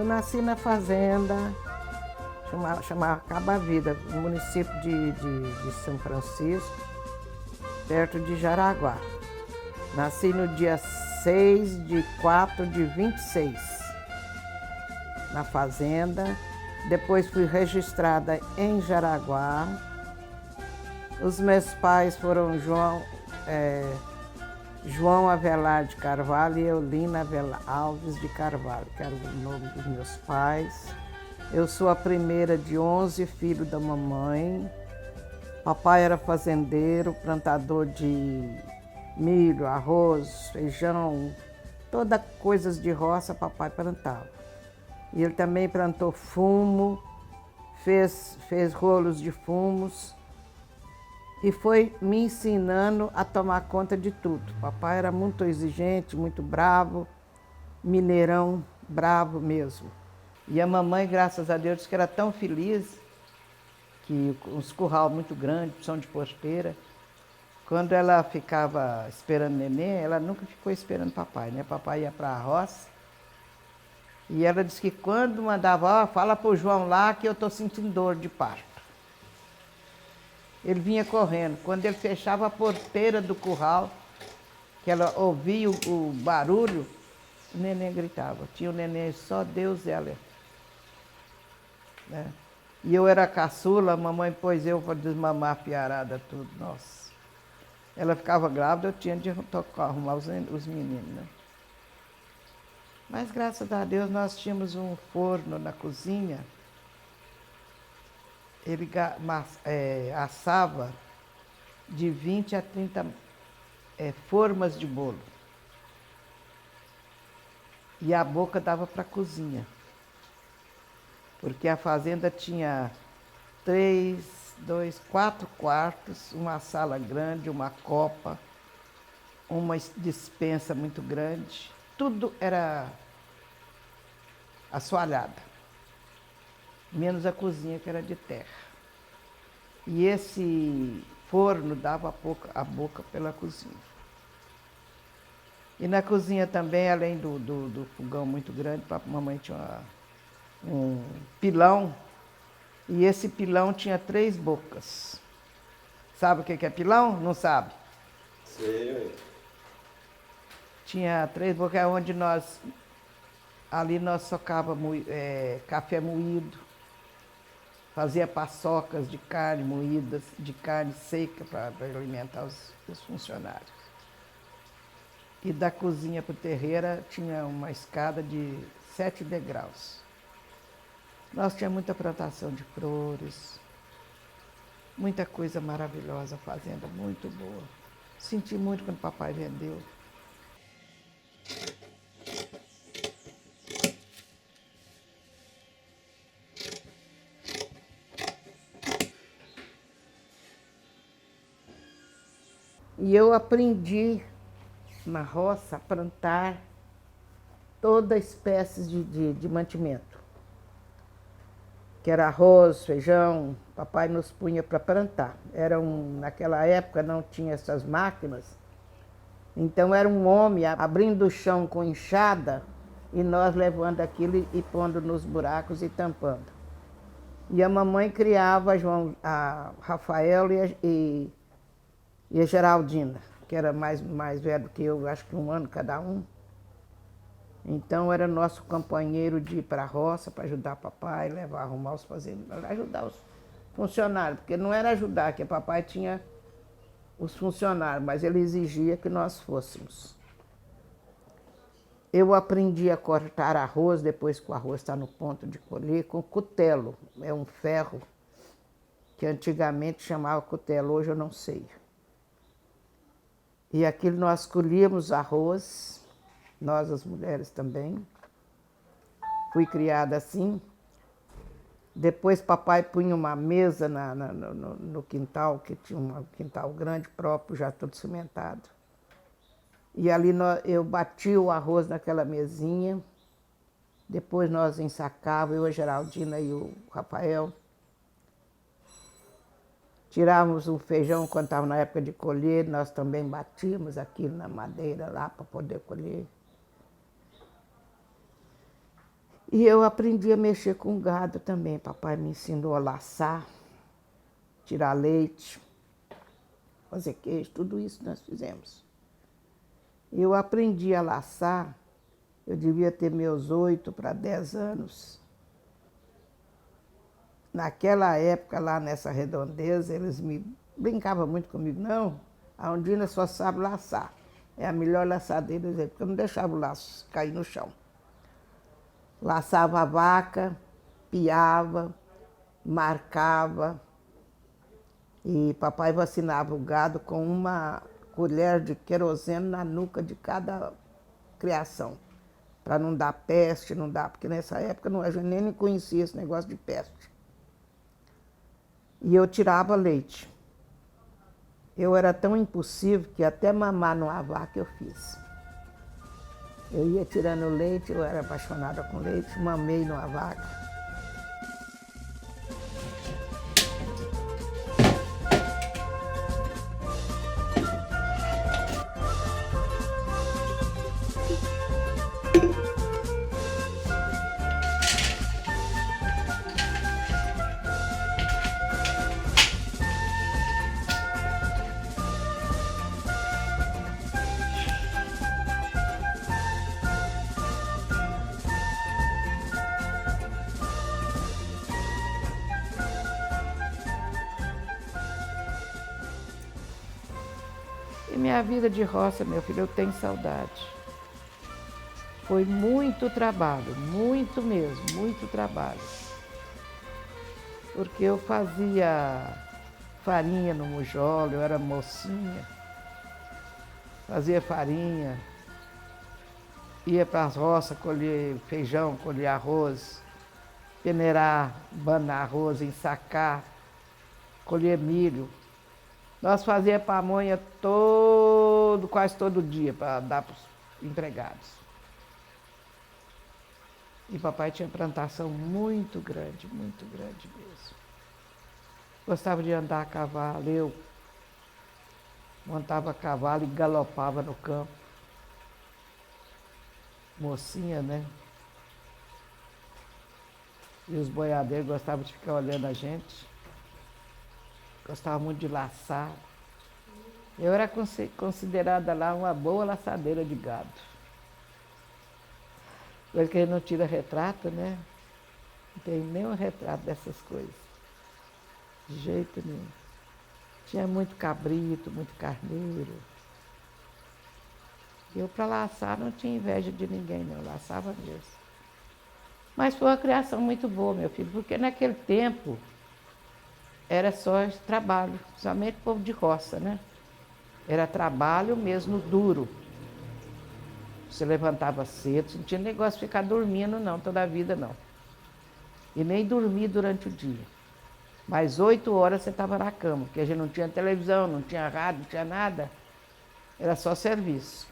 Eu nasci na fazenda, chamava Caba Vida, no município de São Francisco, perto de Jaraguá. Nasci no dia 6/4/26, na fazenda. Depois fui registrada em Jaraguá. Os meus pais foram João Avelar de Carvalho e Eulina Alves de Carvalho, que era o nome dos meus pais. Eu sou a primeira de 11 filhos da mamãe. Papai era fazendeiro, plantador de milho, arroz, feijão, toda coisas de roça papai plantava. E ele também plantou fumo, fez rolos de fumos e foi me ensinando a tomar conta de tudo. Papai era muito exigente, muito bravo, mineirão, bravo mesmo. E a mamãe, graças a Deus, que era tão feliz, que uns curral muito grandes, opção de porteira. Quando ela ficava esperando neném, ela nunca ficou esperando papai, né? Papai ia para a roça. E ela disse que quando mandava, fala pro João lá que eu tô sentindo dor de parto. Ele vinha correndo. Quando ele fechava a porteira do curral, que ela ouvia o barulho, o neném gritava. Tinha o neném, só Deus e ela. Né? E eu era caçula, a mamãe pôs eu para desmamar a piarada tudo, nossa. Ela ficava grávida, eu tinha de arrumar os meninos, né? Mas graças a Deus nós tínhamos um forno na cozinha. Ele assava de 20 a 30 formas de bolo. E a boca dava para a cozinha. Porque a fazenda tinha 4 quartos, uma sala grande, uma copa, uma despensa muito grande. Tudo era assoalhada, menos a cozinha que era de terra. E esse forno dava a boca pela cozinha. E na cozinha também, além do fogão muito grande, a mamãe tinha um pilão, e esse pilão tinha 3 bocas. Sabe o que é pilão? Não sabe? Sei. Tinha 3 bocas onde ali nós socava café moído, fazia paçocas de carne moídas, de carne seca para alimentar os funcionários. E da cozinha para o terreiro tinha uma escada de 7 degraus. Nós tínhamos muita plantação de flores, muita coisa maravilhosa, fazenda muito boa. Senti muito quando papai vendeu. E eu aprendi na roça a plantar toda espécie de mantimento. Que era arroz, feijão, papai nos punha para plantar. Naquela época não tinha essas máquinas, então era um homem abrindo o chão com enxada e nós levando aquilo e pondo nos buracos e tampando. E a mamãe criava a Rafael e a Geraldina, que era mais velho que eu, acho que 1 ano cada um. Então era nosso companheiro de ir para a roça para ajudar papai, arrumar os fazendeiros, ajudar os funcionários, porque não era ajudar, que papai tinha os funcionários, mas ele exigia que nós fôssemos. Eu aprendi a cortar arroz, depois que o arroz está no ponto de colher, com cutelo. É um ferro que antigamente chamava cutelo, hoje eu não sei. E aquilo nós colhíamos arroz, nós as mulheres também. Fui criada assim. Depois papai punha uma mesa no quintal, que tinha um quintal grande próprio, já todo cimentado. E ali eu batia o arroz naquela mesinha. Depois nós ensacávamos, eu, a Geraldina e o Rafael. Tirávamos o feijão quando estava na época de colher, nós também batíamos aquilo na madeira lá para poder colher. E eu aprendi a mexer com gado também. Papai me ensinou a laçar, tirar leite, fazer queijo, tudo isso nós fizemos. Eu aprendi a laçar, eu devia ter meus 8 para 10 anos. Naquela época, lá nessa redondeza, eles me brincavam muito comigo. Não, a Ondina só sabe laçar. É a melhor laçadeira, porque eu não deixava o laço cair no chão. Laçava a vaca, piava, marcava. E papai vacinava o gado com uma colher de querosene na nuca de cada criação. Para não dar peste, não dar, porque nessa época a gente nem conhecia esse negócio de peste. E eu tirava leite. Eu era tão impulsivo que até mamar numa vaca eu fiz. Eu ia tirando leite, eu era apaixonada com leite, mamei numa vaca. E minha vida de roça, meu filho, eu tenho saudade. Foi muito trabalho, muito mesmo, muito trabalho. Porque eu fazia farinha no mujolo, eu era mocinha. Fazia farinha, ia para as roças colher feijão, colher arroz, peneirar, banar arroz, ensacar, colher milho. Nós fazíamos pamonha quase todo dia para dar para os empregados. E papai tinha plantação muito grande mesmo. Gostava de andar a cavalo, eu montava a cavalo e galopava no campo. Mocinha, né? E os boiadeiros gostavam de ficar olhando a gente. Gostava muito de laçar. Eu era considerada lá uma boa laçadeira de gado. Coisa que a gente não tira retrato, né? Não tem nenhum retrato dessas coisas. De jeito nenhum. Tinha muito cabrito, muito carneiro. Eu, para laçar, não tinha inveja de ninguém, não. Eu laçava mesmo. Mas foi uma criação muito boa, meu filho, porque naquele tempo era só trabalho, somente povo de roça, né? Era trabalho mesmo duro. Você levantava cedo, não tinha negócio de ficar dormindo não, toda a vida não. E nem dormir durante o dia. Mas 8 horas você estava na cama, porque a gente não tinha televisão, não tinha rádio, não tinha nada. Era só serviço.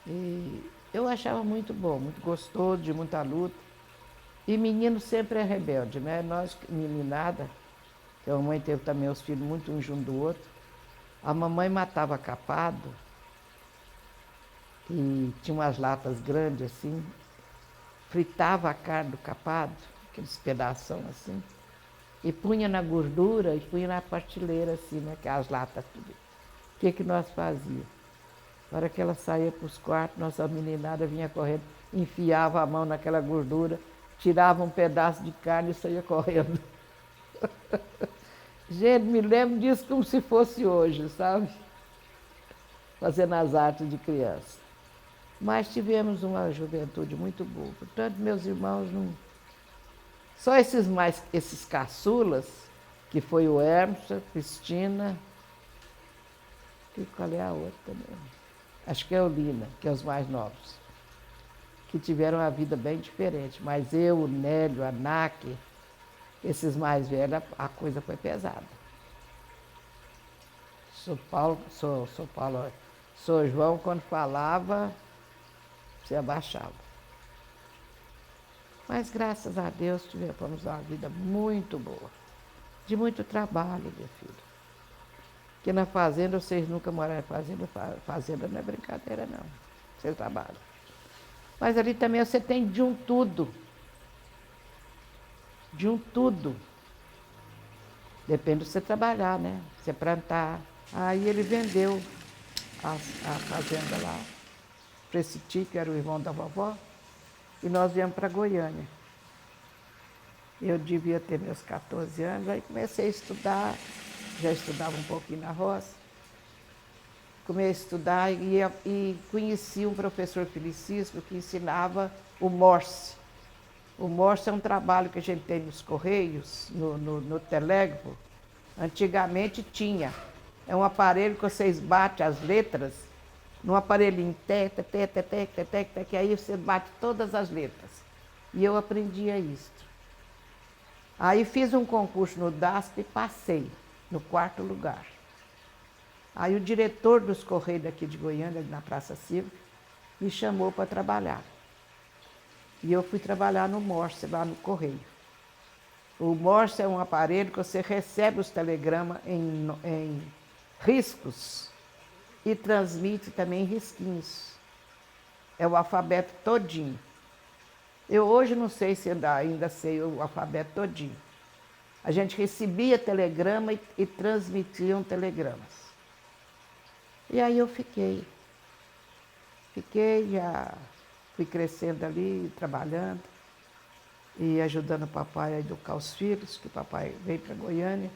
E eu achava muito bom, muito gostoso, de muita luta. E menino sempre é rebelde, né? Nós, meninada, que a mamãe teve também os filhos muito um junto do outro. A mamãe matava capado, e tinha umas latas grandes assim, fritava a carne do capado, aqueles pedação assim, e punha na gordura e punha na partilheira assim, né? Que as latas tudo. O que nós fazíamos? Na hora que ela saía para os quartos, nossa meninada vinha correndo, enfiava a mão naquela gordura, tirava um pedaço de carne e saía correndo. Gente, me lembro disso como se fosse hoje, sabe? Fazendo as artes de criança. Mas tivemos uma juventude muito boa. Portanto, meus irmãos não... Só esses caçulas, que foi o Hermes, a Cristina, e qual é a outra também? Acho que é a Eulina, que é os mais novos, que tiveram uma vida bem diferente. Mas eu, o Nélio, a Naque, esses mais velhos, a coisa foi pesada. Sou João, quando falava, se abaixava. Mas graças a Deus tivemos uma vida muito boa, de muito trabalho, meu filho. Porque na fazenda, vocês nunca moraram em fazenda, fazenda não é brincadeira não, vocês trabalham. Mas ali também você tem de um tudo. De um tudo. Depende de você trabalhar, né? Você plantar. Aí ele vendeu a fazenda lá para esse tio, que era o irmão da vovó, e nós viemos para Goiânia. Eu devia ter meus 14 anos, aí comecei a estudar, já estudava um pouquinho na roça. Comecei a estudar e conheci um professor felicíssimo que ensinava o Morse. O Morse é um trabalho que a gente tem nos Correios, no telégrafo. Antigamente tinha. É um aparelho que vocês batem as letras, num aparelhinho, que aí você bate todas as letras. E eu aprendia isso. Aí fiz um concurso no DASP e passei, no 4º lugar. Aí o diretor dos Correios daqui de Goiânia, na Praça Cívica, me chamou para trabalhar. E eu fui trabalhar no Morse, lá no Correio. O Morse é um aparelho que você recebe os telegramas em riscos e transmite também em risquinhos. É o alfabeto todinho. Eu hoje não sei se ainda sei o alfabeto todinho. A gente recebia telegrama e transmitiam telegramas. E aí eu fiquei. Já fui crescendo ali, trabalhando e ajudando o papai a educar os filhos, que o papai veio para Goiânia.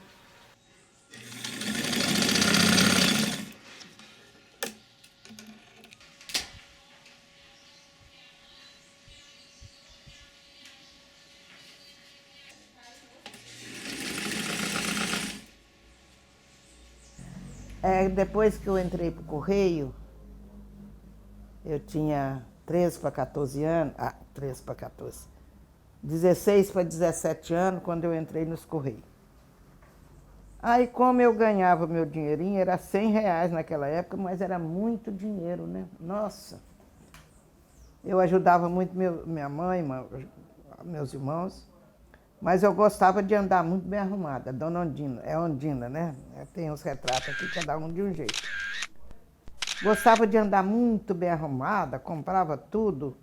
Depois que eu entrei para o Correio, eu tinha 13 para 14 anos, 13 para 14, 16 para 17 anos, quando eu entrei nos Correios. Aí, como eu ganhava meu dinheirinho, era R$100 naquela época, mas era muito dinheiro, né? Nossa! Eu ajudava muito minha mãe, meus irmãos, mas eu gostava de andar muito bem arrumada. Dona Ondina, é Ondina, né? Tem uns retratos aqui, cada um de um jeito. Gostava de andar muito bem arrumada, comprava tudo.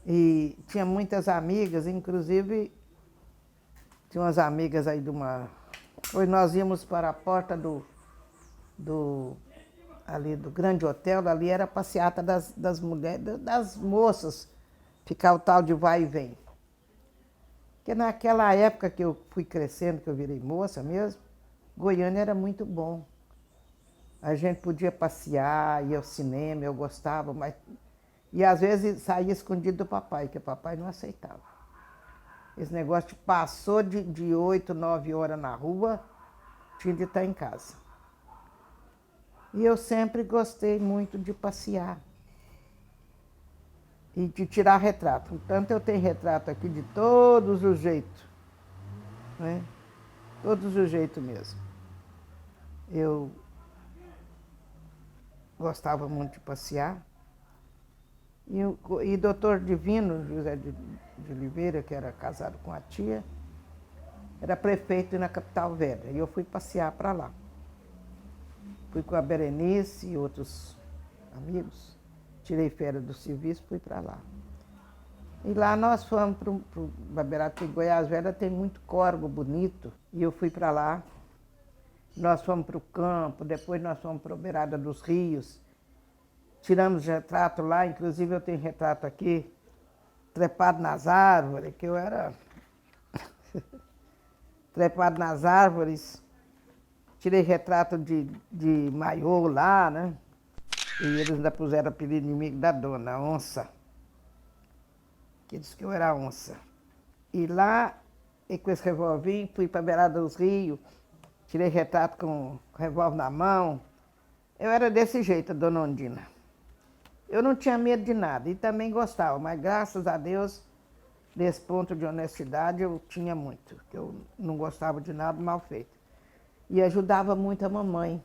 E tinha muitas amigas, inclusive tinha umas amigas aí de uma... Hoje nós íamos para a porta ali do grande hotel, ali era a passeata das mulheres, das moças, ficar o tal de vai e vem. Porque naquela época que eu fui crescendo, que eu virei moça mesmo, Goiânia era muito bom. A gente podia passear, ir ao cinema, eu gostava, mas... E às vezes saía escondido do papai, que o papai não aceitava. Esse negócio passou de 8, 9 horas na rua, tinha de estar em casa. E eu sempre gostei muito de passear e de tirar retrato. Portanto, eu tenho retrato aqui de todos os jeitos, né? Todos os jeitos mesmo. Eu gostava muito de passear. E doutor Divino, José de Oliveira, que era casado com a tia, era prefeito na Capital Velha. E eu fui passear para lá. Fui com a Berenice e outros amigos. Tirei férias do serviço e fui para lá. E lá nós fomos para a beirada, porque Goiás Velha tem muito córrego bonito. E eu fui para lá. Nós fomos para o campo, depois nós fomos para a beirada dos rios. Tiramos retrato lá, inclusive eu tenho retrato aqui, trepado nas árvores, que eu era trepado nas árvores. Tirei retrato de maiô lá, né? E eles ainda puseram apelido inimigo da dona, onça. Que disse que eu era onça. E lá, e com esse revolvinho, fui para a beirada dos rios, tirei retrato com o revólver na mão. Eu era desse jeito, dona Ondina. Eu não tinha medo de nada e também gostava, mas graças a Deus, nesse ponto de honestidade, eu tinha muito. Eu não gostava de nada mal feito. E ajudava muito a mamãe,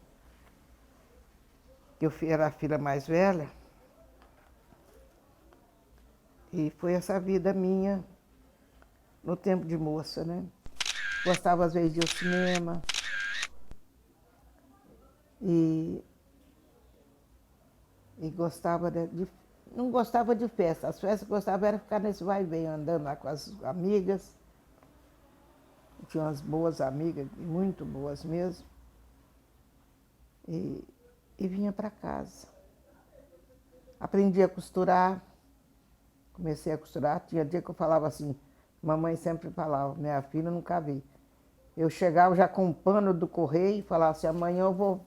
que eu era a filha mais velha. E foi essa vida minha no tempo de moça, né? Gostava às vezes de ir ao cinema. E gostava não gostava de festa. As festas que gostava era ficar nesse vai e vem, andando lá com as amigas. Tinha umas boas amigas, muito boas mesmo. E vinha para casa. Aprendi a costurar, comecei a costurar. Tinha dia que eu falava assim, mamãe sempre falava, minha filha nunca vi. Eu chegava já com um pano do correio e falava assim, amanhã eu vou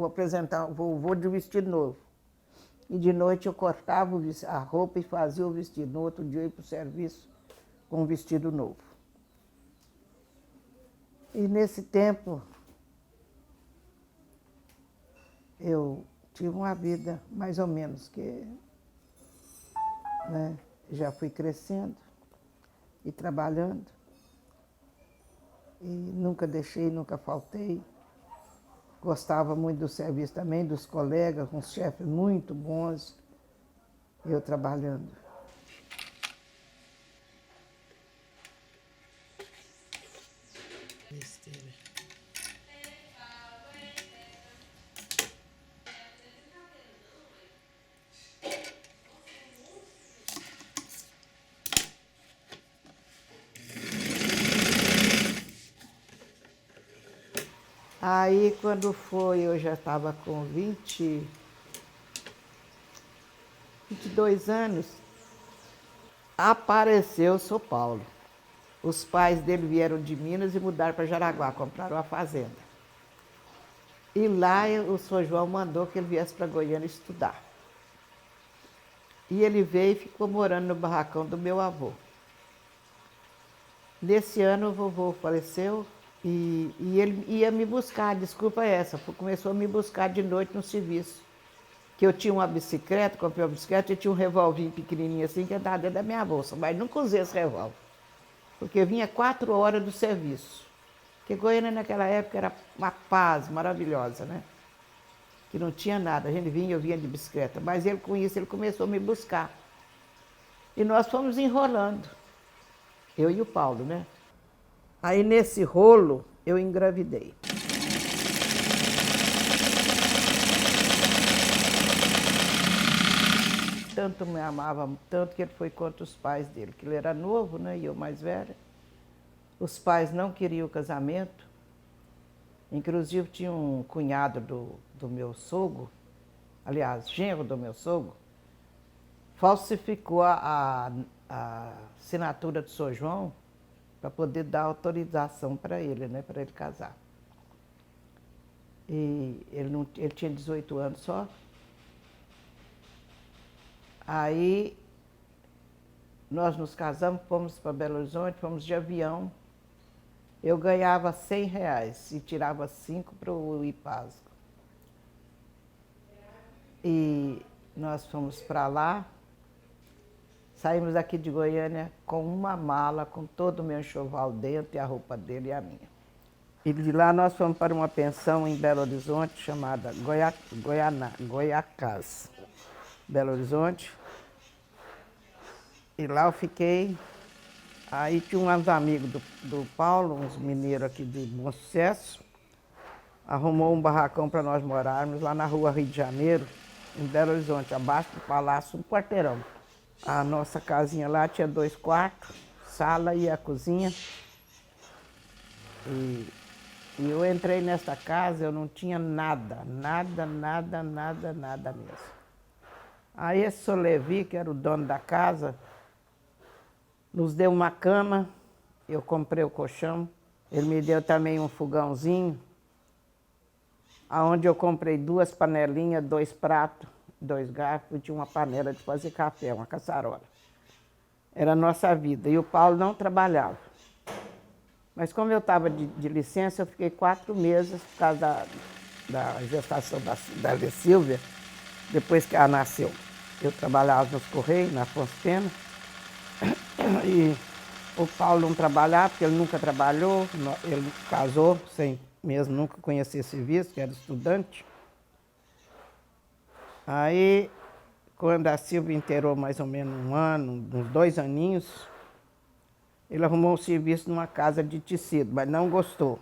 apresentar, vou de vestido novo. E de noite eu cortava a roupa e fazia o vestido. No outro dia eu ia para o serviço com um vestido novo. E nesse tempo eu tive uma vida mais ou menos que, né, já fui crescendo e trabalhando. E nunca deixei, nunca faltei. Gostava muito do serviço também, dos colegas, com chefes muito bons, eu trabalhando. Besteira. Aí, quando foi, eu já estava com 22 anos, apareceu o São Paulo. Os pais dele vieram de Minas e mudaram para Jaraguá, compraram uma fazenda. E lá o São João mandou que ele viesse para Goiânia estudar. E ele veio e ficou morando no barracão do meu avô. Nesse ano o vovô faleceu e ele ia me buscar, desculpa essa, começou a me buscar de noite no serviço. Que eu tinha uma bicicleta, comprei uma bicicleta e tinha um revolvinho pequenininho assim que andava dentro da minha bolsa, mas nunca usei esse revólver. Porque eu vinha 4 horas do serviço. Porque Goiânia naquela época era uma paz maravilhosa, né? Que não tinha nada, a gente vinha, eu vinha de bicicleta. Mas ele com isso, ele começou a me buscar. E nós fomos enrolando, eu e o Paulo, né? Aí nesse rolo, eu engravidei. Tanto me amava, tanto que ele foi contra os pais dele, que ele era novo, né, e eu mais velha. Os pais não queriam o casamento. Inclusive tinha um cunhado do meu sogro, aliás, genro do meu sogro, falsificou a assinatura do São João para poder dar autorização para ele, né, para ele casar. E ele tinha 18 anos só. Aí nós nos casamos, fomos para Belo Horizonte, fomos de avião. Eu ganhava R$100 e tirava 5 para o IPASGO. E nós fomos para lá, saímos daqui de Goiânia com uma mala, com todo o meu enxoval dentro e a roupa dele e a minha. E de lá nós fomos para uma pensão em Belo Horizonte chamada Goiacás, Belo Horizonte. E lá eu fiquei. Aí tinha uns amigos do Paulo, uns mineiros aqui de Bom Sucesso, arrumou um barracão para nós morarmos lá na rua Rio de Janeiro, em Belo Horizonte, abaixo do palácio, um quarteirão. A nossa casinha lá tinha 2 quartos, sala e a cozinha. E eu entrei nessa casa, eu não tinha nada mesmo. Aí esse senhor Levi, que era o dono da casa, nos deu uma cama, eu comprei o colchão, ele me deu também um fogãozinho, onde eu comprei 2 panelinhas, 2 pratos, 2 garfos, e tinha uma panela de fazer café, uma caçarola. Era a nossa vida, e o Paulo não trabalhava. Mas como eu estava de licença, eu fiquei 4 meses por causa da gestação da Silvia, depois que ela nasceu. Eu trabalhava nos Correios, na Afonso Pena. E o Paulo não trabalhava, porque ele nunca trabalhou, ele casou sem mesmo nunca conhecer serviço, que era estudante. Aí, quando a Silvia inteirou mais ou menos 1 ano, uns 2 aninhos, ele arrumou um serviço numa casa de tecido, mas não gostou.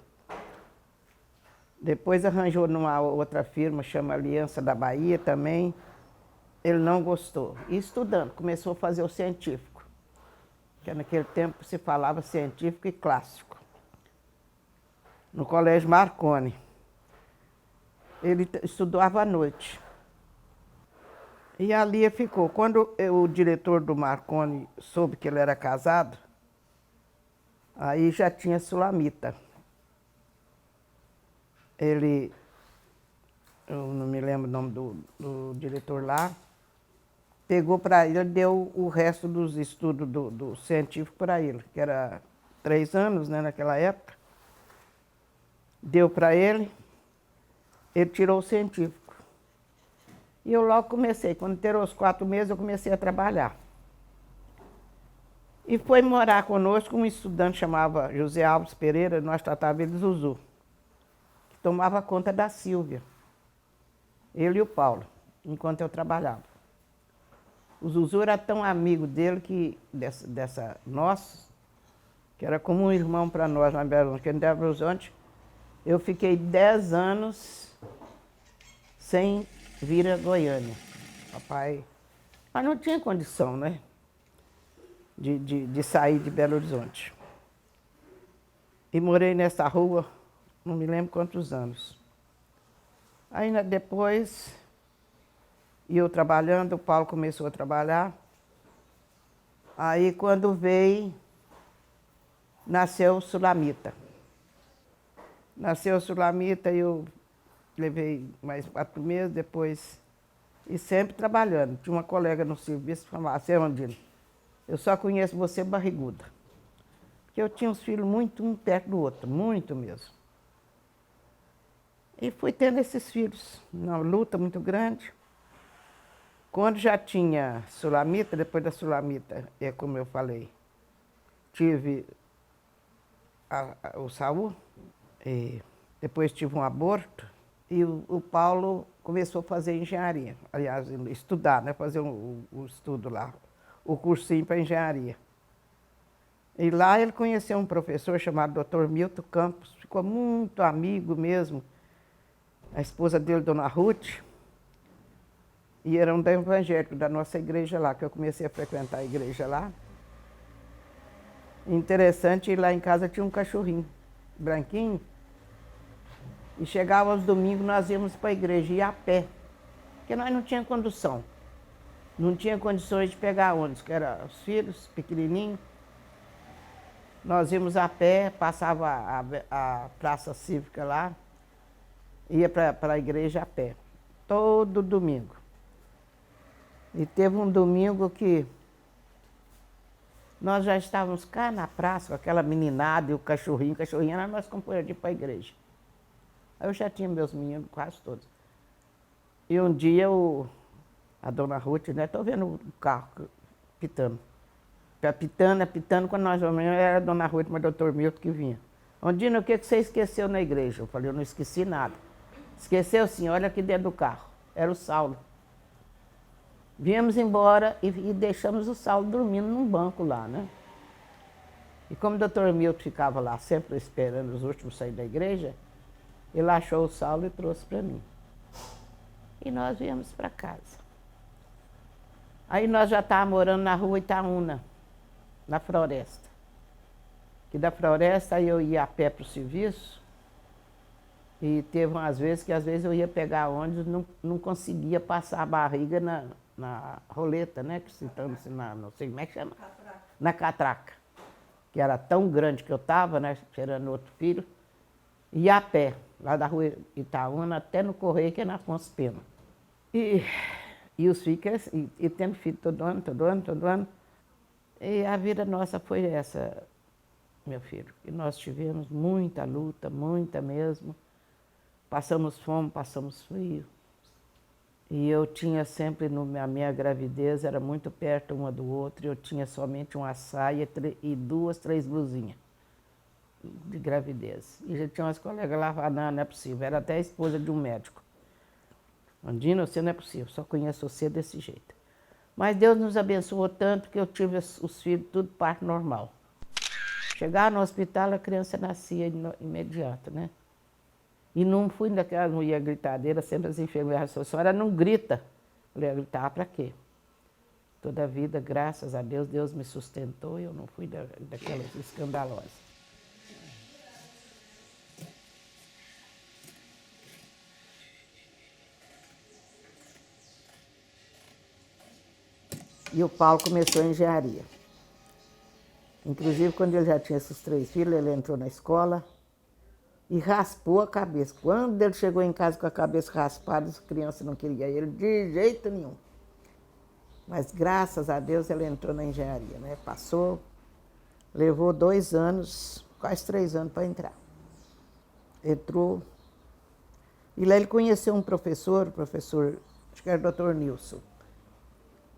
Depois arranjou numa outra firma, chama Aliança da Bahia também, Ele não gostou. E estudando, começou a fazer o científico, que naquele tempo se falava científico e clássico, no Colégio Marconi. Ele estudava à noite. E ali ficou. Quando o diretor do Marconi soube que ele era casado, aí já tinha Sulamita. Eu não me lembro o nome do diretor lá, pegou para ele, deu o resto dos estudos do científico para ele, que era 3 anos, né, naquela época. Deu para ele tirou o científico. E eu logo comecei, quando terou os 4 meses, eu comecei a trabalhar. E foi morar conosco um estudante chamava José Alves Pereira, nós tratávamos ele de Zuzu, que tomava conta da Sílvia, ele e o Paulo, enquanto eu trabalhava. O Zuzu era tão amigo dele que, nós, que era como um irmão para nós lá em Belo Horizonte, porque em Belo Horizonte eu fiquei 10 anos sem vir a Goiânia. Papai, mas não tinha condição, né, de sair de Belo Horizonte. E morei nessa rua, não me lembro quantos anos. Aí depois, eu trabalhando, o Paulo começou a trabalhar. Aí quando veio, nasceu o Sulamita. Nasceu o Sulamita e eu levei mais 4 meses depois, e sempre trabalhando. Tinha uma colega no serviço que falava, Serrandino, eu só conheço você barriguda. Porque eu tinha os filhos muito um perto do outro, muito mesmo. E fui tendo esses filhos, uma luta muito grande. Quando já tinha Sulamita, depois da Sulamita, como eu falei, tive o Saul, depois tive um aborto, e o Paulo começou a fazer engenharia, aliás, estudar, né? Fazer o estudo lá, o cursinho para engenharia. E lá ele conheceu um professor chamado Dr. Milton Campos, ficou muito amigo mesmo. A esposa dele, Dona Ruth, e era um da evangélico da nossa igreja lá, que eu comecei a frequentar a igreja lá. Interessante, lá em casa tinha um cachorrinho, branquinho, e chegava aos domingos, nós íamos para a igreja, ia a pé, porque nós não tínhamos condução. Não tinha condições de pegar ônibus, que eram os filhos pequenininhos. Nós íamos a pé, passava a praça cívica lá, ia para a igreja a pé, todo domingo. E teve um domingo que nós já estávamos cá na praça, com aquela meninada e o cachorrinho era nosso companheiro de ir para a igreja. Aí eu já tinha meus meninos quase todos. E um dia a Dona Ruth, né, estou vendo o carro pitando. Pitando, quando nós vamos, era a Dona Ruth, mas o Dr. Milton que vinha. Ondina, o que você esqueceu na igreja? Eu falei, eu não esqueci nada. Esqueceu sim, olha aqui dentro do carro. Era o Saulo. Viemos embora e deixamos o Saulo dormindo num banco lá, né? E como o Dr. Milton ficava lá sempre esperando os últimos sair da igreja, ele achou o Saulo e trouxe para mim. E nós viemos para casa. Aí nós já estávamos morando na rua Itaúna, na Floresta. Que da Floresta eu ia a pé para o serviço. E teve umas vezes que às vezes eu ia pegar ônibus, não conseguia passar a barriga na roleta, né? Que sentamos não sei como é que chama. Catraca. Na catraca. Que era tão grande que eu estava, né? Esperando outro filho. Ia a pé, lá da rua Itaúna até no Correio, que é na Afonso Pena. E os filhos, e tendo filho todo ano. E a vida nossa foi essa, meu filho. E nós tivemos muita luta, muita mesmo. Passamos fome, passamos frio. E eu tinha sempre, a minha gravidez, era muito perto uma do outro, eu tinha somente uma saia e 2, 3 blusinhas de gravidez. E já tinha umas colegas lá, não é possível, era até a esposa de um médico. Ondina, você não é possível, só conheço você desse jeito. Mas Deus nos abençoou tanto que eu tive os filhos tudo parto normal. Chegava no hospital, a criança nascia imediato, né? E não fui daquela, não ia gritadeira, sempre as enfermeiras falaram, a senhora não grita, Falei, gritar para quê? Toda a vida, graças a Deus, Deus me sustentou e eu não fui daquelas escandalosas. E o Paulo começou a engenharia. Inclusive, quando ele já tinha esses 3 filhos, ele entrou na escola e raspou a cabeça. Quando ele chegou em casa com a cabeça raspada, as crianças não queriam ele de jeito nenhum. Mas, graças a Deus, ele entrou na engenharia, né? Passou, levou 2 anos, quase 3 anos para entrar. Entrou. E lá ele conheceu um professor, acho que era o Dr. Nilson,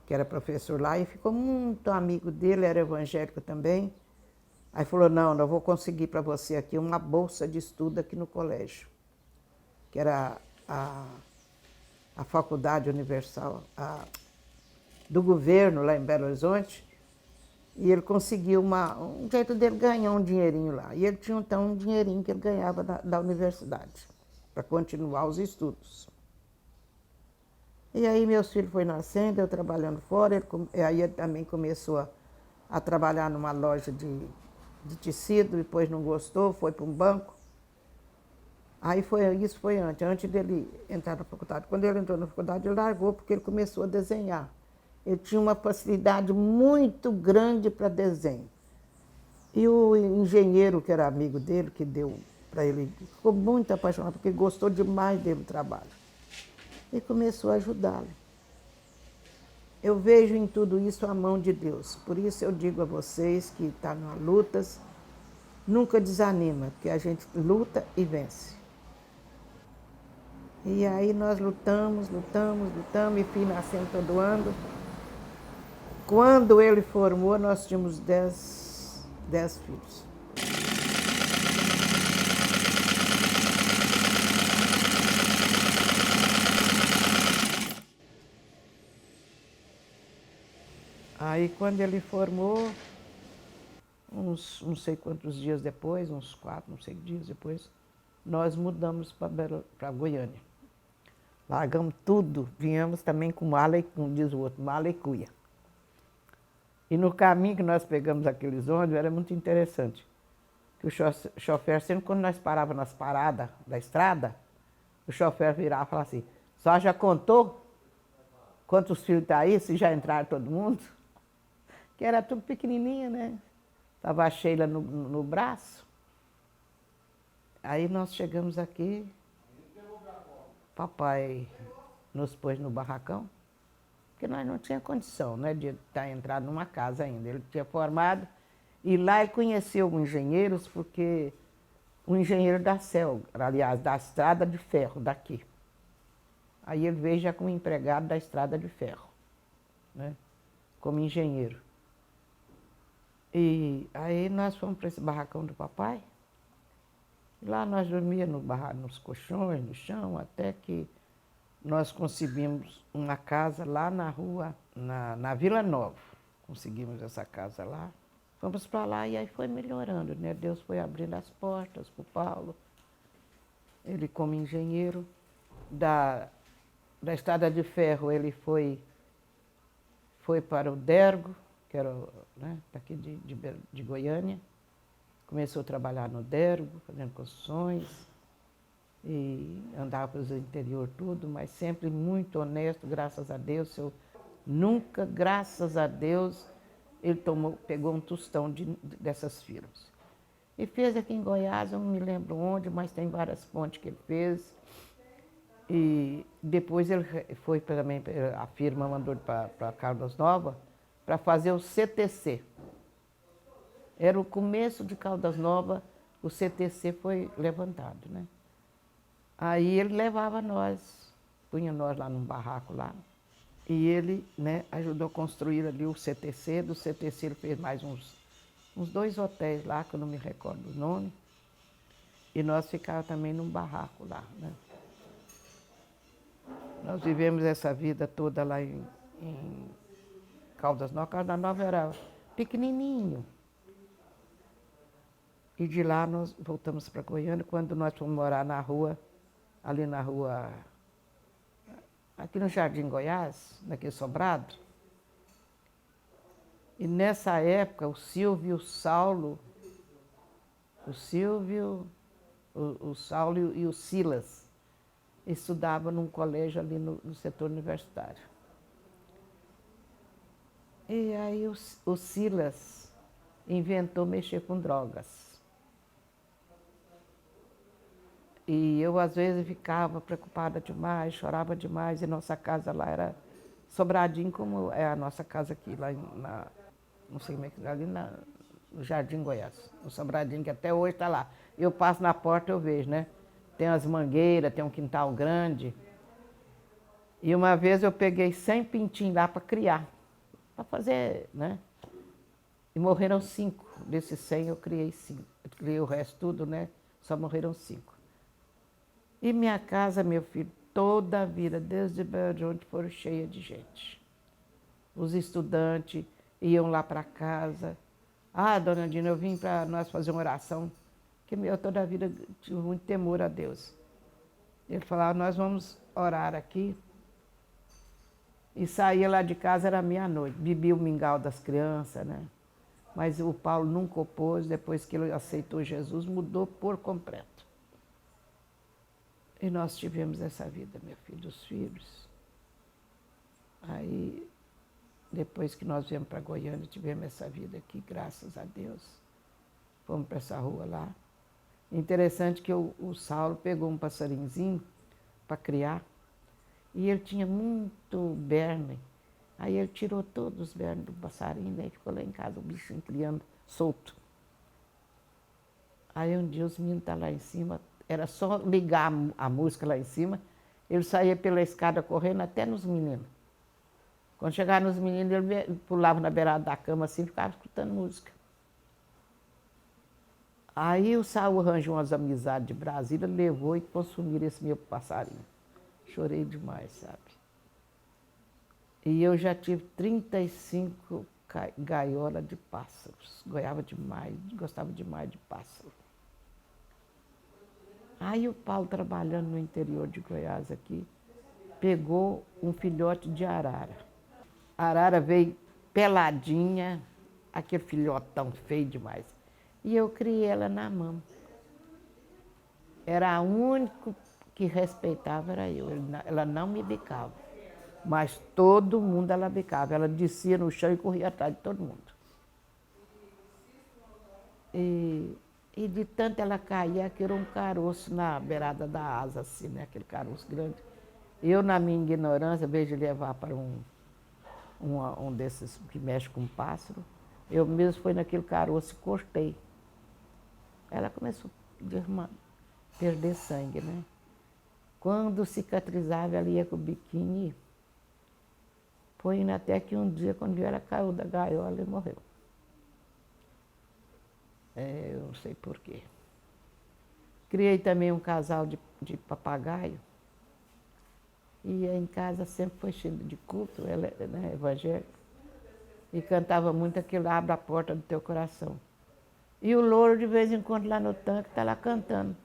que era professor lá, e ficou muito amigo dele, era evangélico também. Aí falou, não, eu vou conseguir para você aqui uma bolsa de estudo aqui no colégio, que era a Faculdade Universal do governo lá em Belo Horizonte, e ele conseguiu um jeito dele ganhar um dinheirinho lá. E ele tinha então um dinheirinho que ele ganhava da universidade, para continuar os estudos. E aí meus filhos foram nascendo, eu trabalhando fora, aí ele também começou a trabalhar numa loja de tecido, depois não gostou, foi para um banco. Aí isso foi antes dele entrar na faculdade. Quando ele entrou na faculdade, ele largou porque ele começou a desenhar. Ele tinha uma facilidade muito grande para desenho. E o engenheiro, que era amigo dele, que deu para ele, ficou muito apaixonado, porque gostou demais dele do trabalho. E começou a ajudá-lo. Eu vejo em tudo isso a mão de Deus. Por isso eu digo a vocês que estão nas lutas, nunca desanima, porque a gente luta e vence. E aí nós lutamos, e fui nascendo todo ano. Quando ele formou, nós tínhamos 10 filhos. Aí quando ele formou, uns não sei quantos dias depois, uns 4, não sei dias depois, nós mudamos para Goiânia. Largamos tudo, viemos também com mala, como diz o outro, mala e cuia. E no caminho que nós pegamos aqueles ônibus, era muito interessante. Que o chofer, sempre quando nós parávamos nas paradas da estrada, o chofer virava e falava assim, só já contou quantos filhos está aí, se já entraram todo mundo? Que era tudo pequenininho, né? Estava a Sheila no braço. Aí nós chegamos aqui, papai nos pôs no barracão, porque nós não tínhamos condição, né, de estar entrado numa casa ainda. Ele tinha formado, e lá ele conheceu engenheiros, porque um engenheiro da CEL, aliás, da Estrada de Ferro, daqui. Aí ele veio já como empregado da Estrada de Ferro, né, como engenheiro. E aí nós fomos para esse barracão do papai. Lá nós dormíamos nos colchões, no chão, até que nós conseguimos uma casa lá na rua, na Vila Nova. Conseguimos essa casa lá. Fomos para lá e aí foi melhorando, né? Deus foi abrindo as portas para o Paulo. Ele como engenheiro da Estrada de Ferro, ele foi para o Dergo, que era, né, daqui de Goiânia. Começou a trabalhar no Dergo, fazendo construções, e andava para o interior tudo, mas sempre muito honesto, graças a Deus. Nunca, graças a Deus, ele pegou um tostão dessas firmas. E fez aqui em Goiás, eu não me lembro onde, mas tem várias pontes que ele fez. E depois ele foi também, a firma mandou para Caldas Novas para fazer o CTC. Era o começo de Caldas Novas, o CTC foi levantado, né? Aí ele levava nós, punha nós lá num barraco lá, e ele, né, ajudou a construir ali o CTC. Do CTC ele fez mais uns 2 hotéis lá, que eu não me recordo o nome, e nós ficávamos também num barraco lá, né? Nós vivemos essa vida toda lá em Caldas Novas. Caldas Novas era pequenininho. E de lá nós voltamos para Goiânia, quando nós fomos morar na rua, ali na rua aqui no Jardim Goiás, naquele sobrado. E nessa época, o Silvio e o Saulo, o Saulo e o Silas, estudavam num colégio ali no setor universitário. E aí o Silas inventou mexer com drogas. E eu, às vezes, ficava preocupada demais, chorava demais, e nossa casa lá era Sobradinho, como é a nossa casa aqui, lá não sei como é que é, ali no Jardim Goiás, no Sobradinho, que até hoje está lá. Eu passo na porta, eu vejo, né? Tem as mangueiras, tem um quintal grande. E uma vez eu peguei 100 pintinhos lá para criar, para fazer, né? E morreram 5. Desses 100 eu criei 5. Eu criei o resto tudo, né? Só morreram 5. E minha casa, meu filho, toda a vida, desde Belo Horizonte, foram cheia de gente. Os estudantes iam lá para casa. Ah, dona Dina, eu vim para nós fazer uma oração, que eu toda a vida tive muito temor a Deus. Ele falava, nós vamos orar aqui. E saía lá de casa, era meia-noite. Bebia o mingau das crianças, né? Mas o Paulo nunca opôs, depois que ele aceitou Jesus, mudou por completo. E nós tivemos essa vida, meu filho, os filhos. Aí, depois que nós viemos para Goiânia, tivemos essa vida aqui, graças a Deus. Fomos para essa rua lá. Interessante que o Saulo pegou um passarinhozinho para criar, e ele tinha muito berne. Aí ele tirou todos os bernes do passarinho, né, e ficou lá em casa, o bichinho criando solto. Aí um dia os meninos estavam lá em cima, era só ligar a música lá em cima, ele saía pela escada correndo até nos meninos. Quando chegava nos meninos, ele pulava na beirada da cama assim, ficava escutando música. Aí o Saul arranjou umas amizades de Brasília, levou e consumiram esse meu passarinho. Chorei demais, sabe? E eu já tive 35 gaiolas de pássaros. Gostava demais de pássaro. Aí o Paulo, trabalhando no interior de Goiás aqui, pegou um filhote de arara. A arara veio peladinha, aquele filhotão feio demais. E eu criei ela na mão. Era a única que respeitava, era eu. Ela não me bicava. Mas todo mundo ela bicava. Ela descia no chão e corria atrás de todo mundo. E de tanto ela caía, que era um caroço na beirada da asa, assim, né? Aquele caroço grande. Eu, na minha ignorância, ao invés de levar para um desses que mexe com pássaro, eu mesmo fui naquele caroço e cortei. Ela começou a perder sangue, né? Quando cicatrizava, ela ia com o biquíni. Foi indo até que um dia, quando viu, ela caiu da gaiola e morreu. Eu não sei porquê. Criei também um casal de papagaio. E em casa sempre foi cheio de culto, ela é, né, evangélica. E cantava muito aquilo, abre a porta do teu coração. E o louro, de vez em quando, lá no tanque, está lá cantando.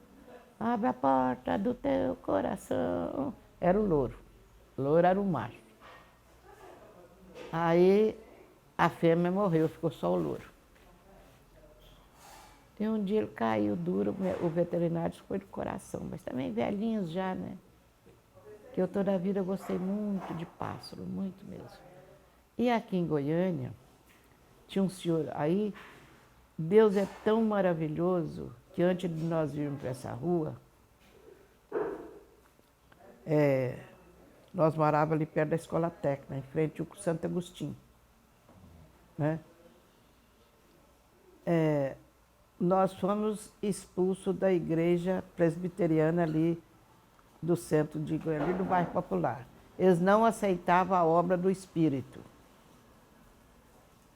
Abre a porta do teu coração. Era o louro. O louro era o macho. Aí a fêmea morreu, ficou só o louro. E um dia ele caiu duro, o veterinário foi do coração, mas também velhinhos já, né? Que eu toda a vida gostei muito de pássaro, muito mesmo. E aqui em Goiânia, tinha um senhor aí, Deus é tão maravilhoso que antes de nós virmos para essa rua, nós morávamos ali perto da escola técnica, em frente ao Santo Agostinho, né? Nós fomos expulsos da igreja presbiteriana ali do centro de Goiânia, ali do bairro Popular. Eles não aceitavam a obra do Espírito.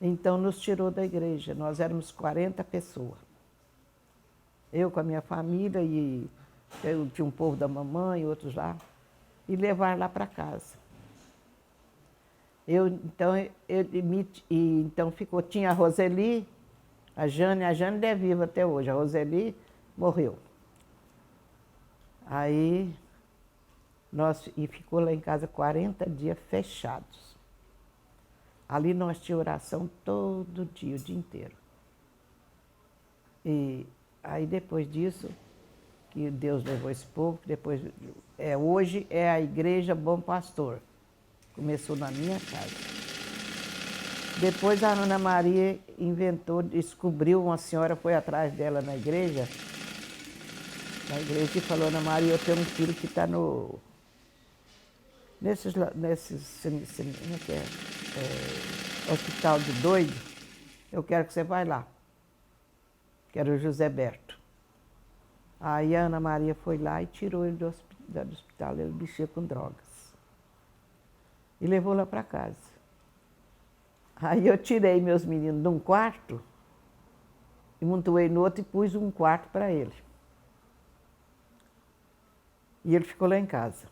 Então nos tirou da igreja. Nós éramos 40 pessoas. Eu com a minha família e eu tinha um povo da mamãe e outros lá. E levaram lá para casa. Então ficou, tinha a Roseli, a Jane é viva até hoje, a Roseli morreu. Aí E ficou lá em casa 40 dias fechados. Ali nós tínhamos oração todo dia, o dia inteiro. E aí depois disso, que Deus levou esse povo, depois, hoje é a Igreja Bom Pastor. Começou na minha casa. Depois a Ana Maria descobriu, uma senhora foi atrás dela na igreja e falou: Ana Maria, eu tenho um filho que está hospital de doido, eu quero que você vá lá. Que era o José Berto. Aí a Ana Maria foi lá e tirou ele do hospital, ele mexia com drogas. E levou lá para casa. Aí eu tirei meus meninos de um quarto e montuei no outro e pus um quarto para ele. E ele ficou lá em casa.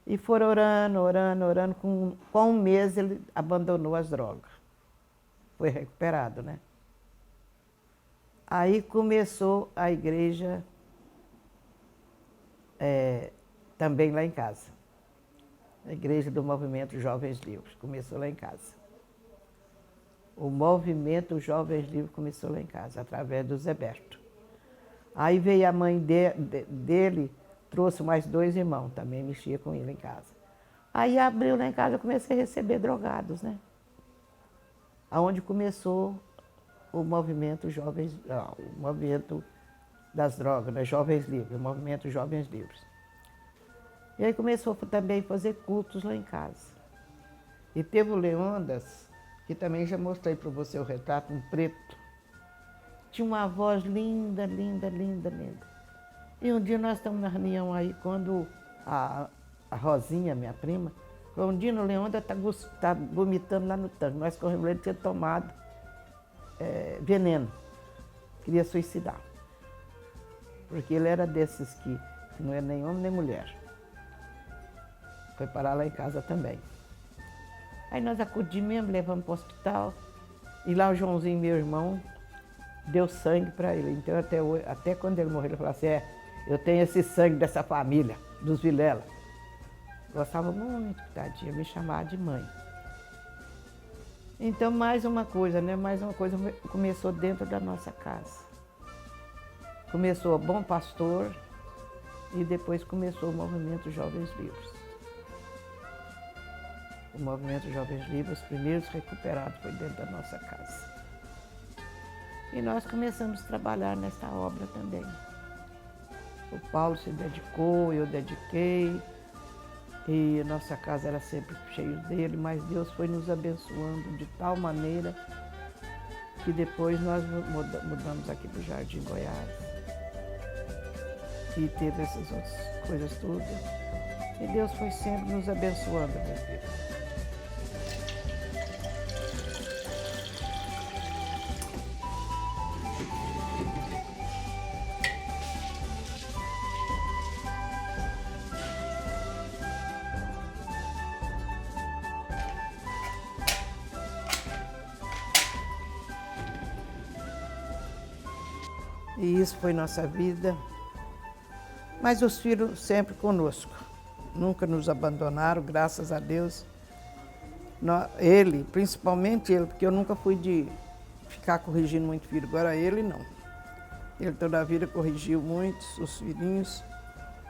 E foram orando. Com um mês ele abandonou as drogas. Foi recuperado, né? Aí começou a igreja também lá em casa. A igreja do Movimento Jovens Livres começou lá em casa. O Movimento Jovens Livres começou lá em casa, através do Zé Berto. Aí veio a mãe dele, trouxe mais 2 irmãos, também mexia com ele em casa. Aí abriu lá em casa, eu comecei a receber drogados, né? Aonde começou o Movimento Jovens, o Movimento das Drogas, né? Jovens Livres, o Movimento Jovens Livres. E aí começou também a fazer cultos lá em casa. E teve o Leondas, que também já mostrei para você o retrato, um preto. Tinha uma voz linda. E um dia nós estamos na reunião aí, quando a Rosinha, minha prima, falou: um dia o Leondas está vomitando lá no tanque. Nós corremos, ele tinha tomado veneno, queria suicidar. Porque ele era desses que não é nem homem nem mulher. Foi parar lá em casa também. Aí nós acudimos mesmo, levamos para o hospital. E lá o Joãozinho, meu irmão, deu sangue para ele. Então até quando ele morreu, ele falou assim: eu tenho esse sangue dessa família, dos Vilela. Gostava muito, tadinha, me chamava de mãe. Então mais uma coisa, né? Mais uma coisa começou dentro da nossa casa. Começou o Bom Pastor e depois começou o Movimento Jovens Livres. O Movimento Jovens Livres, os primeiros recuperados, foi dentro da nossa casa. E nós começamos a trabalhar nessa obra também. O Paulo se dedicou, eu dediquei, e a nossa casa era sempre cheia dele, mas Deus foi nos abençoando de tal maneira que depois nós mudamos aqui para o Jardim Goiás. E teve essas outras coisas todas. E Deus foi sempre nos abençoando, meu filho. E isso foi nossa vida. Mas os filhos sempre conosco. Nunca nos abandonaram, graças a Deus. Ele, principalmente ele, porque eu nunca fui de ficar corrigindo muito filho. Agora ele não. Ele toda a vida corrigiu muitos, os filhinhos,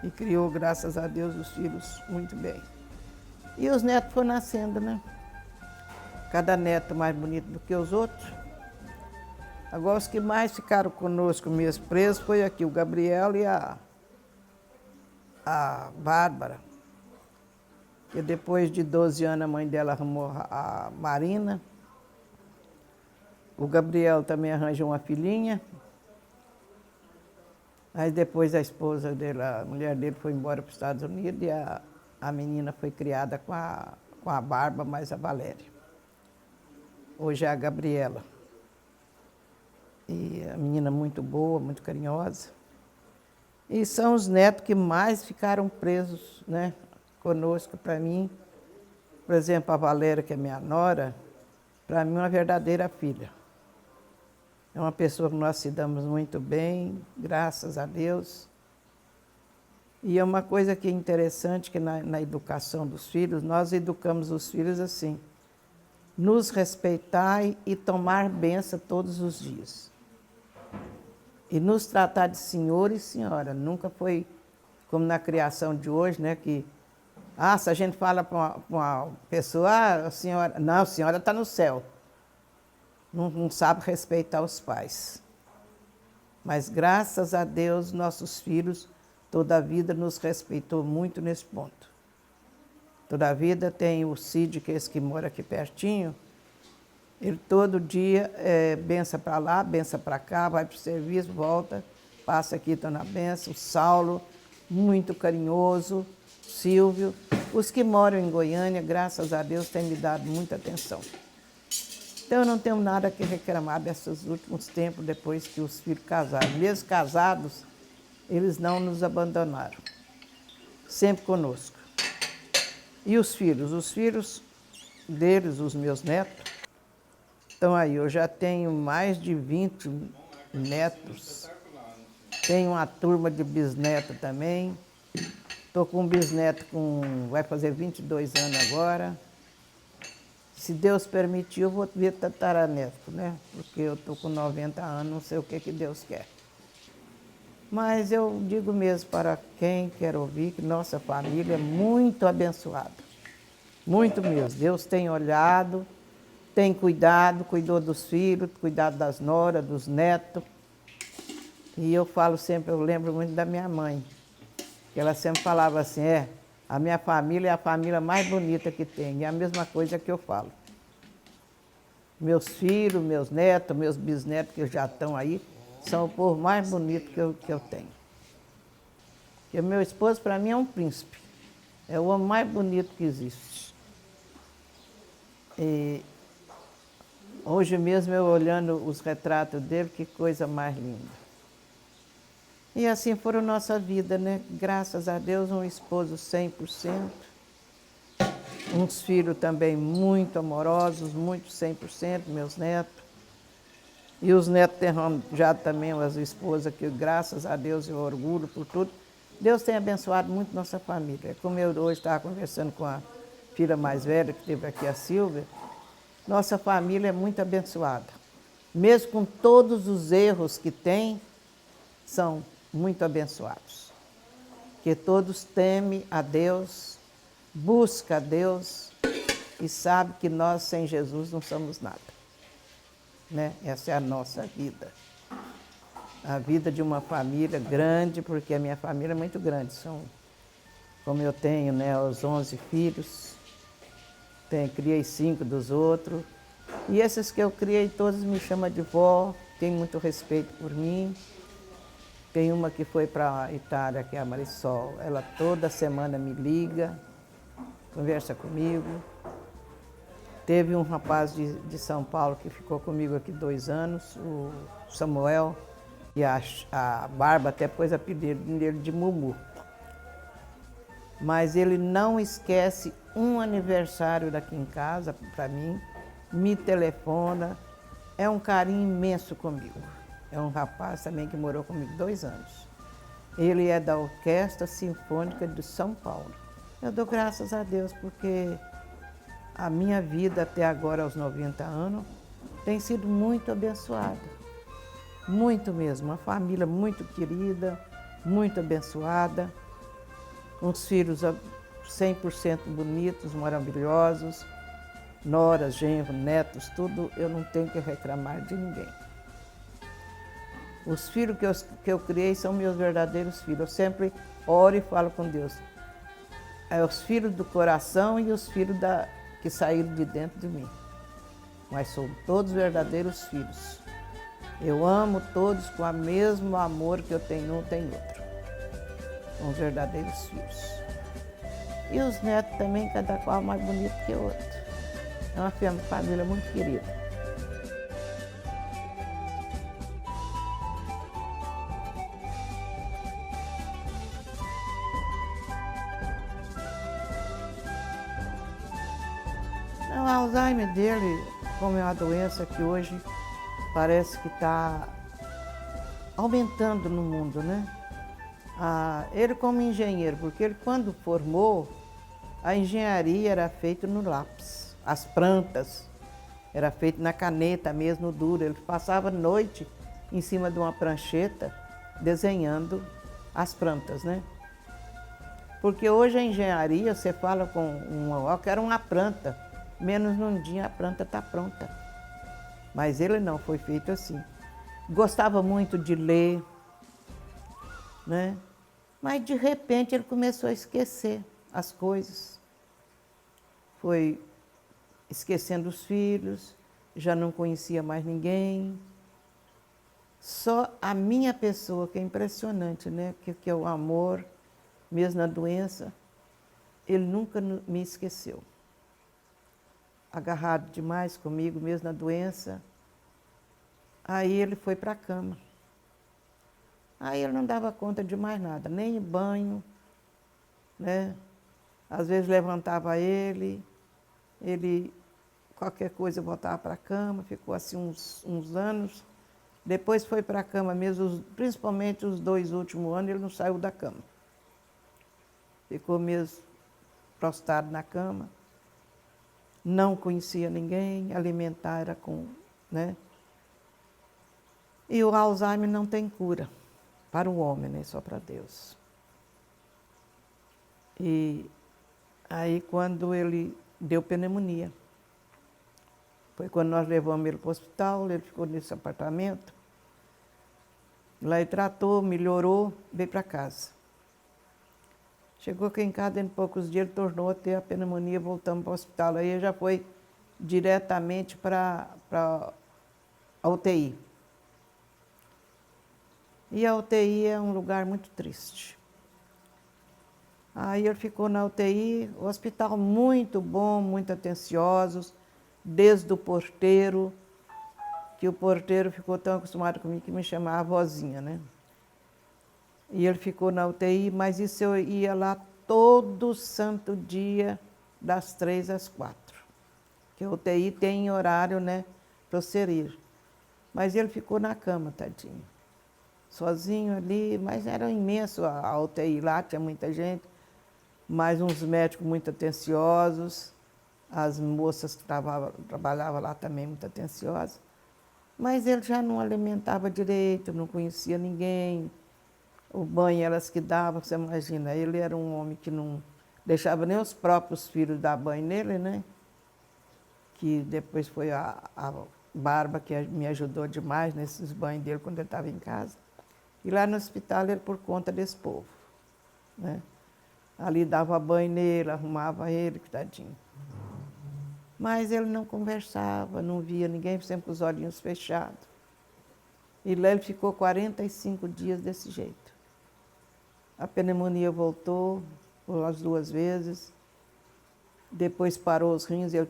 e criou, graças a Deus, os filhos muito bem. E os netos foram nascendo, né? Cada neto mais bonito do que os outros. Agora, os que mais ficaram conosco mesmo presos foi aqui, o Gabriel e a Bárbara. E depois de 12 anos, a mãe dela arrumou a Marina. O Gabriel também arranjou uma filhinha. Aí depois a esposa dele, a mulher dele, foi embora para os Estados Unidos e a menina foi criada com a Bárbara mais a Valéria. Hoje é a Gabriela. E a menina muito boa, muito carinhosa. E são os netos que mais ficaram presos, né, conosco, para mim. Por exemplo, a Valéria, que é minha nora, para mim é uma verdadeira filha. É uma pessoa que nós se damos muito bem, graças a Deus. E é uma coisa que é interessante, que na educação dos filhos, nós educamos os filhos assim, nos respeitar e tomar bênção todos os dias. E nos tratar de senhor e senhora. Nunca foi como na criação de hoje, né? Que, se a gente fala para uma pessoa, a senhora... Não, a senhora está no céu. Não sabe respeitar os pais. Mas graças a Deus, nossos filhos, toda a vida nos respeitou muito nesse ponto. Toda a vida tem o Cid, que é esse que mora aqui pertinho. Ele todo dia bença para lá, bença para cá, vai para o serviço, volta, passa aqui, está na benção. O Saulo, muito carinhoso. Silvio. Os que moram em Goiânia, graças a Deus, têm me dado muita atenção. Então, eu não tenho nada que reclamar desses últimos tempos, depois que os filhos casaram. Mesmo casados, eles não nos abandonaram. Sempre conosco. E os filhos deles, os meus netos, estão aí. Eu já tenho mais de 20 netos. Tenho uma turma de bisneto também. Estou com um bisneto vai fazer 22 anos agora. Se Deus permitir, eu vou ver tataraneto, né? Porque eu estou com 90 anos, não sei o que Deus quer. Mas eu digo mesmo para quem quer ouvir que nossa família é muito abençoada. Muito mesmo. Deus tem olhado, tem cuidado, cuidou dos filhos, cuidado das noras, dos netos. E eu falo sempre, eu lembro muito da minha mãe. Que ela sempre falava assim, a minha família é a família mais bonita que tem. E é a mesma coisa que eu falo. Meus filhos, meus netos, meus bisnetos que já estão aí, são o povo mais bonito que eu tenho. Porque meu esposo, para mim, é um príncipe. É o homem mais bonito que existe. E hoje mesmo, eu olhando os retratos dele, que coisa mais linda. E assim foram nossa vida, né? Graças a Deus, um esposo 100%. Uns filhos também muito amorosos, muito 100%, meus netos. E os netos têm já também as esposas, que graças a Deus eu orgulho por tudo. Deus tem abençoado muito nossa família. Como eu hoje estava conversando com a filha mais velha, que teve aqui, a Silvia, nossa família é muito abençoada. Mesmo com todos os erros que tem, são muito abençoados. Que todos temem a Deus, buscam a Deus e sabem que nós sem Jesus não somos nada. Né? Essa é a nossa vida. A vida de uma família grande, porque a minha família é muito grande. Como eu tenho, né, os 11 filhos, criei 5 dos outros. E esses que eu criei, todos me chamam de vó, têm muito respeito por mim. Tem uma que foi para a Itália, que é a Marisol. Ela toda semana me liga, conversa comigo. Teve um rapaz de São Paulo que ficou comigo aqui 2 anos, o Samuel, e a Barba até pôs apelido dele de Mumu. Mas ele não esquece um aniversário daqui em casa, para mim, me telefona, é um carinho imenso comigo. É um rapaz também que morou comigo 2 anos. Ele é da Orquestra Sinfônica de São Paulo. Eu dou graças a Deus porque a minha vida até agora, aos 90 anos, tem sido muito abençoada. Muito mesmo. Uma família muito querida, muito abençoada. Uns filhos 100% bonitos, maravilhosos. Noras, genros, netos, tudo. Eu não tenho que reclamar de ninguém. Os filhos que eu criei são meus verdadeiros filhos. Eu sempre oro e falo com Deus. É os filhos do coração e os filhos que saíram de dentro de mim. Mas são todos verdadeiros filhos. Eu amo todos com o mesmo amor que eu tenho um, tem outro. São os verdadeiros filhos. E os netos também, cada qual mais bonito que o outro. É uma família muito querida. O Alzheimer dele, como é uma doença que hoje parece que está aumentando no mundo, né? Ele como engenheiro, porque ele quando formou, a engenharia era feita no lápis, as plantas era feita na caneta mesmo, no duro. Ele passava a noite em cima de uma prancheta desenhando as plantas, né? Porque hoje a engenharia, você fala com eu quero uma planta, menos num dia a planta está pronta. Mas ele não, foi feito assim. Gostava muito de ler, né? Mas de repente ele começou a esquecer as coisas. Foi esquecendo os filhos, já não conhecia mais ninguém. Só a minha pessoa, que é impressionante, né? Que é o amor, mesmo na doença, ele nunca me esqueceu. Agarrado demais comigo, mesmo na doença. Aí ele foi para a cama. Aí ele não dava conta de mais nada, nem banho, né? Às vezes levantava ele, qualquer coisa voltava para a cama, ficou assim uns anos. Depois foi para a cama mesmo, principalmente os 2 últimos anos, ele não saiu da cama. Ficou mesmo prostrado na cama, não conhecia ninguém, alimentar era com, né? E o Alzheimer não tem cura para o homem, né? Só para Deus. E aí quando ele deu pneumonia, foi quando nós levamos ele para o hospital, ele ficou nesse apartamento. Lá ele tratou, melhorou, veio para casa. Chegou aqui em casa, dentro de poucos dias, ele tornou a ter a pneumonia, voltamos para o hospital. Aí ele já foi diretamente para a UTI. E a UTI é um lugar muito triste. Aí ele ficou na UTI, o hospital muito bom, muito atenciosos, desde o porteiro, que o porteiro ficou tão acostumado comigo que me chamava vozinha, né? E ele ficou na UTI, mas isso eu ia lá todo santo dia, das 3 às 4. Porque a UTI tem horário, né, para você ir. Mas ele ficou na cama, tadinho. Sozinho ali, mas era imenso a UTI lá, tinha muita gente, mas uns médicos muito atenciosos, as moças que trabalhavam lá também muito atenciosas. Mas ele já não alimentava direito, não conhecia ninguém. O banho elas que davam, você imagina, ele era um homem que não deixava nem os próprios filhos dar banho nele, né? Que depois foi a Barba que me ajudou demais nesses banhos dele quando ele estava em casa. E lá no hospital ele por conta desse povo, né? Ali dava banho nele, arrumava ele, tadinho. Mas ele não conversava, não via ninguém, sempre com os olhinhos fechados. E lá ele ficou 45 dias desse jeito. A pneumonia voltou por as 2 vezes. Depois parou os rins, ele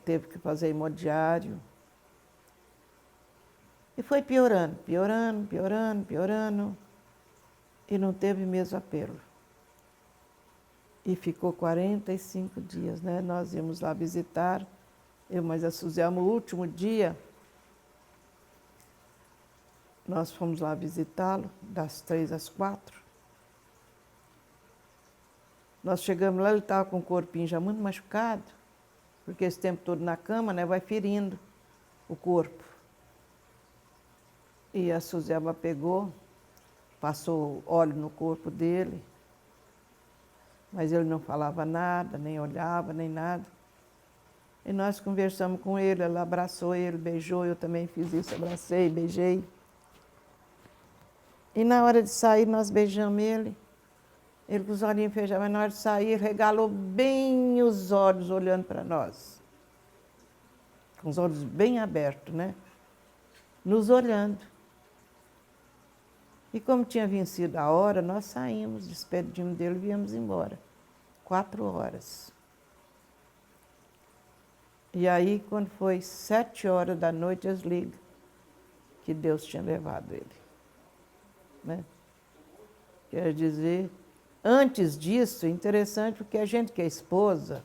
teve que fazer hemodiário. E foi piorando, piorando, piorando, piorando. E não teve mesmo apelo. E ficou 45 dias, né? Nós íamos lá visitar, eu mais a Suzelma, o último dia, nós fomos lá visitá-lo, das 3 às 4. Nós chegamos lá, ele estava com o corpinho já muito machucado, porque esse tempo todo na cama, né, vai ferindo o corpo. E a Suzelma pegou, passou óleo no corpo dele, mas ele não falava nada, nem olhava, nem nada. E nós conversamos com ele, ela abraçou ele, beijou, eu também fiz isso, abracei, beijei. E na hora de sair, nós beijamos ele com os olhinhos fechados, mas na hora de sair, regalou bem os olhos, olhando para nós. Com os olhos bem abertos, né? Nos olhando. E como tinha vencido a hora, nós saímos, despedimos dele e viemos embora. 4 horas. E aí, quando foi 7 horas da noite, eles ligam que Deus tinha levado ele, né? Quer dizer, antes disso, é interessante, porque a gente que é esposa,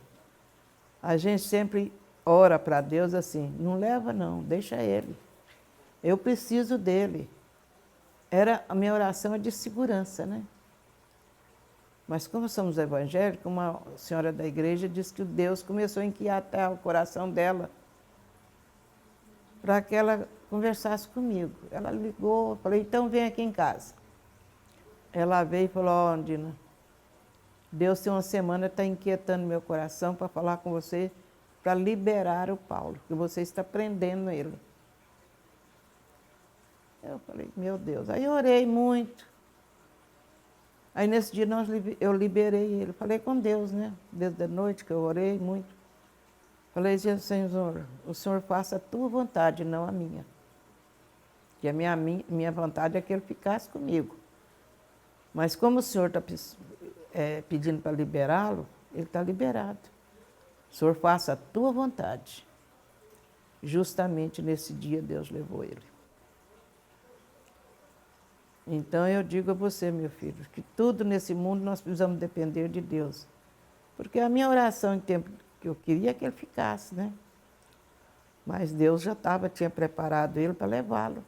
a gente sempre ora para Deus assim, não leva não, deixa ele. Eu preciso dele. A minha oração é de segurança, né? Mas como somos evangélicos, uma senhora da igreja disse que Deus começou a inquietar o coração dela para que ela conversasse comigo. Ela ligou, eu falei, então vem aqui em casa. Ela veio e falou, ó, Dina, Deus tem uma semana, está inquietando meu coração para falar com você, para liberar o Paulo, que você está prendendo ele. Eu falei, meu Deus. Aí eu orei muito. Aí nesse dia eu liberei ele. Falei com Deus, né? Desde a noite que eu orei muito. Falei, Senhor, o Senhor faça a tua vontade, não a minha. Que a minha vontade é que ele ficasse comigo. Mas como o Senhor está pedindo para liberá-lo, ele está liberado. O Senhor faça a tua vontade. Justamente nesse dia Deus levou ele. Então eu digo a você, meu filho, que tudo nesse mundo nós precisamos depender de Deus. Porque a minha oração em tempo que eu queria é que ele ficasse, né? Mas Deus já tinha preparado ele para levá-lo.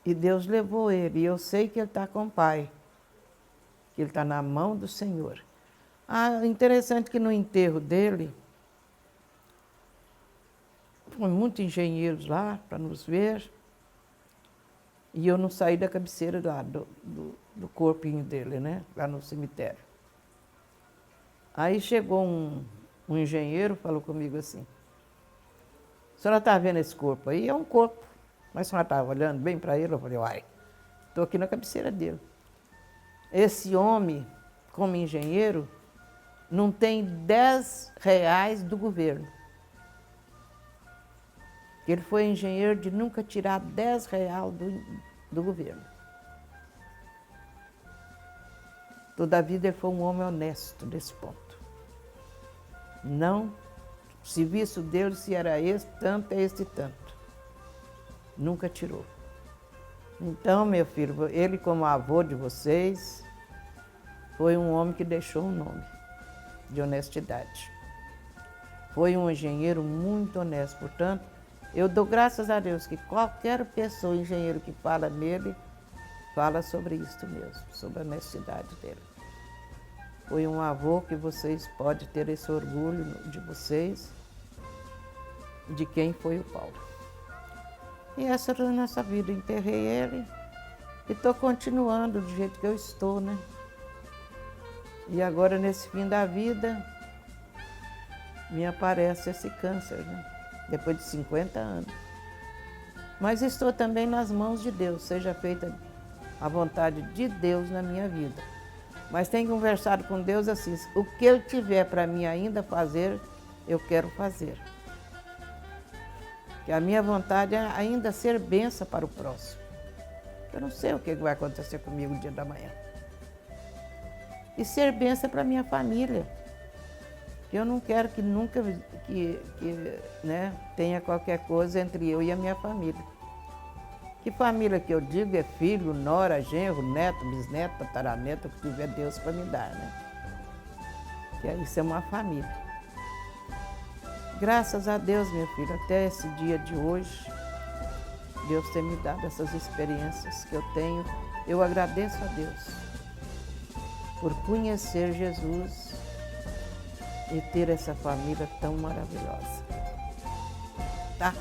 E Deus levou ele, e eu sei que ele está com o Pai, que ele está na mão do Senhor. Interessante que no enterro dele, foram muitos engenheiros lá para nos ver, e eu não saí da cabeceira lá do corpinho dele, né? Lá no cemitério. Aí chegou um engenheiro, falou comigo assim, a senhora está vendo esse corpo aí? É um corpo. Mas a senhora estava olhando bem para ele? Eu falei, uai, estou aqui na cabeceira dele. Esse homem, como engenheiro, não tem 10 reais do governo. Ele foi engenheiro de nunca tirar 10 reais do governo. Toda a vida ele foi um homem honesto nesse ponto. Não, o serviço dele, se era esse, tanto é esse tanto. Nunca tirou. Então, meu filho, ele como avô de vocês, foi um homem que deixou um nome de honestidade. Foi um engenheiro muito honesto, portanto, eu dou graças a Deus que qualquer pessoa, engenheiro que fala nele, fala sobre isso mesmo, sobre a honestidade dele. Foi um avô que vocês podem ter esse orgulho de vocês, de quem foi o Paulo. E essa era a nossa vida. Enterrei ele e estou continuando do jeito que eu estou, né? E agora, nesse fim da vida, me aparece esse câncer, né? Depois de 50 anos. Mas estou também nas mãos de Deus, seja feita a vontade de Deus na minha vida. Mas tenho conversado com Deus assim, o que Ele tiver para mim ainda fazer, eu quero fazer. Que a minha vontade é ainda ser bênção para o próximo. Eu não sei o que vai acontecer comigo no dia da manhã. E ser bênção para a minha família. Eu não quero que nunca né, tenha qualquer coisa entre eu e a minha família. Que família que eu digo é filho, nora, genro, neto, bisneto, tataraneto, o que tiver Deus para me dar, né? Que isso é uma família. Graças a Deus, meu filho, até esse dia de hoje, Deus tem me dado essas experiências que eu tenho. Eu agradeço a Deus por conhecer Jesus e ter essa família tão maravilhosa. Tá?